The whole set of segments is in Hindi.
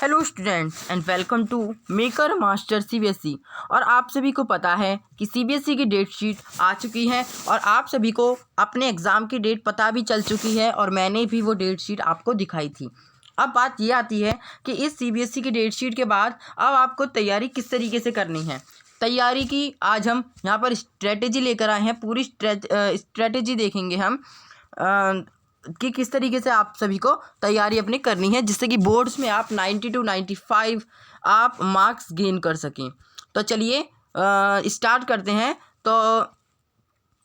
Hello students and welcome to maker master CBSE. और आप सभी को पता है कि सीबीएसई की डेट शीट आ चुकी है और आप सभी को अपने एग्ज़ाम की डेट पता भी चल चुकी है और मैंने भी वो डेट शीट आपको दिखाई थी। अब बात ये आती है कि इस सीबीएसई की डेट शीट के बाद अब आपको तैयारी किस तरीके से करनी है। तैयारी की आज हम यहाँ पर स्ट्रेटेजी लेकर आए हैं। पूरी स्ट्रेटेजी देखेंगे हम कि किस तरीके से आप सभी को तैयारी अपनी करनी है, जिससे कि बोर्ड्स में आप 90 to 95 आप मार्क्स गेन कर सकें। तो चलिए स्टार्ट करते हैं। तो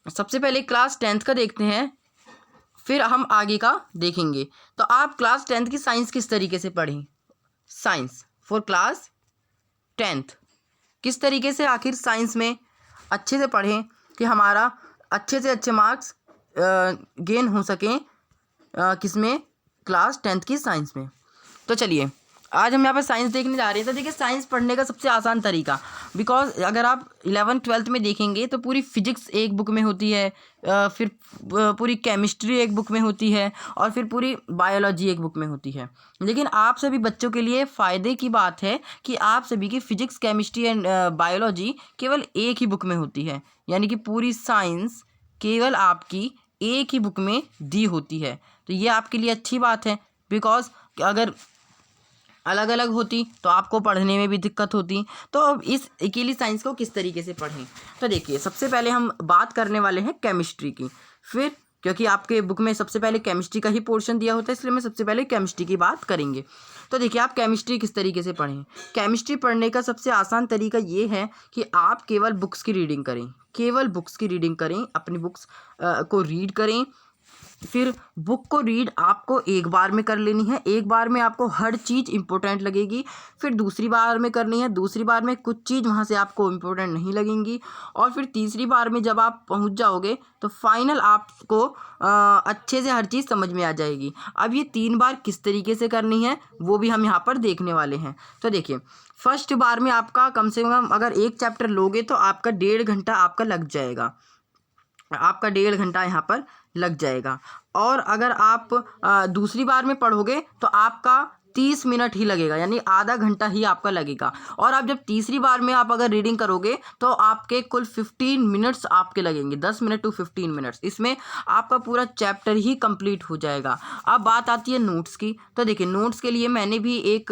सबसे पहले क्लास 10th का देखते हैं, फिर हम आगे का देखेंगे। तो आप क्लास 10th की साइंस किस तरीके से पढ़ें। साइंस फॉर क्लास 10th किस तरीके से आखिर साइंस में अच्छे से पढ़ें कि हमारा अच्छे से अच्छे मार्क्स गेन हो सकें किसमें, क्लास 10th की साइंस में। तो चलिए आज हम यहाँ पर साइंस देखने जा रहे हैं। तो देखिए साइंस पढ़ने का सबसे आसान तरीका, बिकॉज अगर आप 11th-12th में देखेंगे तो पूरी फिजिक्स एक बुक में होती है, फिर पूरी केमिस्ट्री एक बुक में होती है और फिर पूरी बायोलॉजी एक बुक में होती है। लेकिन आप सभी बच्चों के लिए फ़ायदे की बात है कि आप सभी की फिजिक्स, केमिस्ट्री एंड बायोलॉजी केवल एक ही बुक में होती है, यानी कि पूरी साइंस केवल आपकी एक ही बुक में दी होती है। तो ये आपके लिए अच्छी बात है, बिकॉज अगर अलग अलग होती तो आपको पढ़ने में भी दिक्कत होती। तो अब इस अकेली साइंस को किस तरीके से पढ़ें, तो देखिए सबसे पहले हम बात करने वाले हैं केमिस्ट्री की। फिर क्योंकि आपके बुक में सबसे पहले केमिस्ट्री का ही पोर्शन दिया होता है, इसलिए मैं सबसे पहले केमिस्ट्री की बात करेंगे। तो देखिए आप केमिस्ट्री किस तरीके से पढ़ें। केमिस्ट्री पढ़ने का सबसे आसान तरीका ये है कि आप केवल बुक्स की रीडिंग करें, केवल बुक्स की रीडिंग करें, अपनी बुक्स को रीड करें। फिर बुक को रीड आपको एक बार में कर लेनी है, एक बार में आपको हर चीज़ इंपॉर्टेंट लगेगी। फिर दूसरी बार में करनी है, दूसरी बार में कुछ चीज़ वहाँ से आपको इम्पोर्टेंट नहीं लगेंगी। और फिर तीसरी बार में जब आप पहुँच जाओगे तो फाइनल आपको अच्छे से हर चीज़ समझ में आ जाएगी। अब ये 3 बार किस तरीके से करनी है वो भी हम यहाँ पर देखने वाले हैं। तो देखिए फर्स्ट बार में आपका कम से कम अगर एक चैप्टर लोगे तो आपका 1.5 घंटा आपका लग जाएगा, आपका 1.5 घंटा यहाँ पर लग जाएगा। और अगर आप दूसरी बार में पढ़ोगे तो आपका 30 मिनट ही लगेगा, यानी आधा घंटा ही आपका लगेगा। और आप जब तीसरी बार में आप अगर रीडिंग करोगे तो आपके कुल 15 मिनट्स आपके लगेंगे, 10 मिनट टू 15 मिनट्स। इसमें आपका पूरा चैप्टर ही कंप्लीट हो जाएगा। अब बात आती है नोट्स की। तो देखिए नोट्स के लिए मैंने भी एक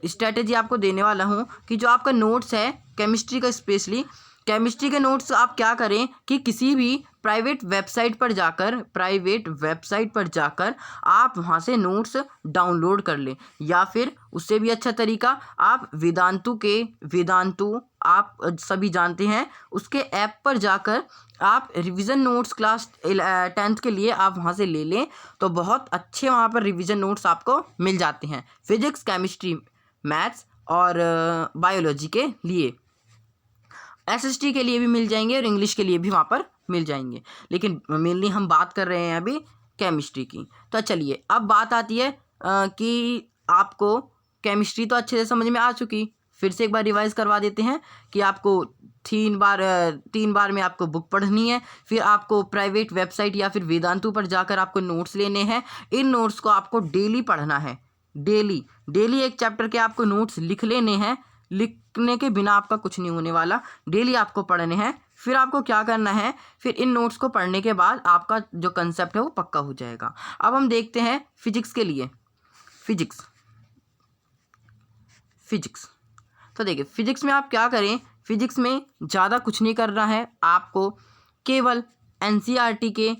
स्ट्रेटेजी आपको देने वाला हूँ कि जो आपका नोट्स है केमिस्ट्री का, स्पेशली केमिस्ट्री के नोट्स आप क्या करें कि किसी भी प्राइवेट वेबसाइट पर जाकर आप वहां से नोट्स डाउनलोड कर लें, या फिर उससे भी अच्छा तरीका आप वेदांतु आप सभी जानते हैं, उसके ऐप पर जाकर आप रिवीजन नोट्स क्लास 10th के लिए आप वहां से ले लें। तो बहुत अच्छे वहां पर रिवीजन नोट्स आपको मिल जाते हैं, फिजिक्स, केमिस्ट्री, मैथ्स और बायोलॉजी के लिए। एसएसटी के लिए भी मिल जाएंगे और इंग्लिश के लिए भी वहाँ पर मिल जाएंगे, लेकिन मेनली हम बात कर रहे हैं अभी केमिस्ट्री की। तो चलिए अब बात आती है कि आपको केमिस्ट्री तो अच्छे से समझ में आ चुकी, फिर से एक बार रिवाइज करवा देते हैं कि आपको 3 बार में आपको बुक पढ़नी है। फिर आपको प्राइवेट वेबसाइट या फिर वेदांतु पर जाकर आपको नोट्स लेने हैं। इन नोट्स को आपको डेली पढ़ना है, डेली एक चैप्टर के आपको नोट्स लिख लेने हैं। लिखने के बिना आपका कुछ नहीं होने वाला, डेली आपको पढ़ने हैं। फिर आपको क्या करना है, फिर इन नोट्स को पढ़ने के बाद आपका जो कंसेप्ट है वो पक्का हो जाएगा। अब हम देखते हैं फिजिक्स के लिए। फिजिक्स तो देखिए फिजिक्स में आप क्या करें, फिजिक्स में ज़्यादा कुछ नहीं करना है, आपको केवल एनसीईआरटी के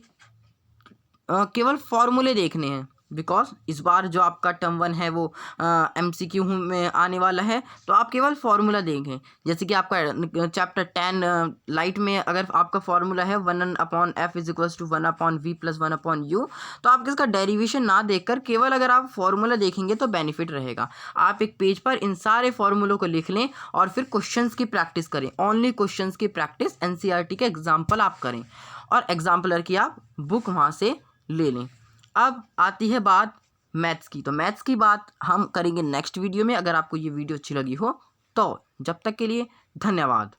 केवल फॉर्मूले देखने हैं। बिकॉज इस बार जो आपका टर्म 1 है वो एमसीक्यू में आने वाला है, तो आप केवल फार्मूला देखें। जैसे कि आपका चैप्टर 10 लाइट में अगर आपका फार्मूला है 1/f = 1/v + 1/u, तो आप इसका डेरिवेशन ना देखकर केवल अगर आप फार्मूला देखेंगे तो बेनिफिट रहेगा। आप एक पेज पर इन सारे फार्मूलों को लिख लें और फिर क्वेश्चंस की प्रैक्टिस करें, ओनली क्वेश्चंस की प्रैक्टिस। एनसीईआरटी के एग्जाम्पल आप करें और एग्जाम्पलर की आप बुक वहाँ से ले लें। अब आती है बात मैथ्स की। तो मैथ्स की बात हम करेंगे नेक्स्ट वीडियो में। अगर आपको ये वीडियो अच्छी लगी हो तो जब तक के लिए धन्यवाद।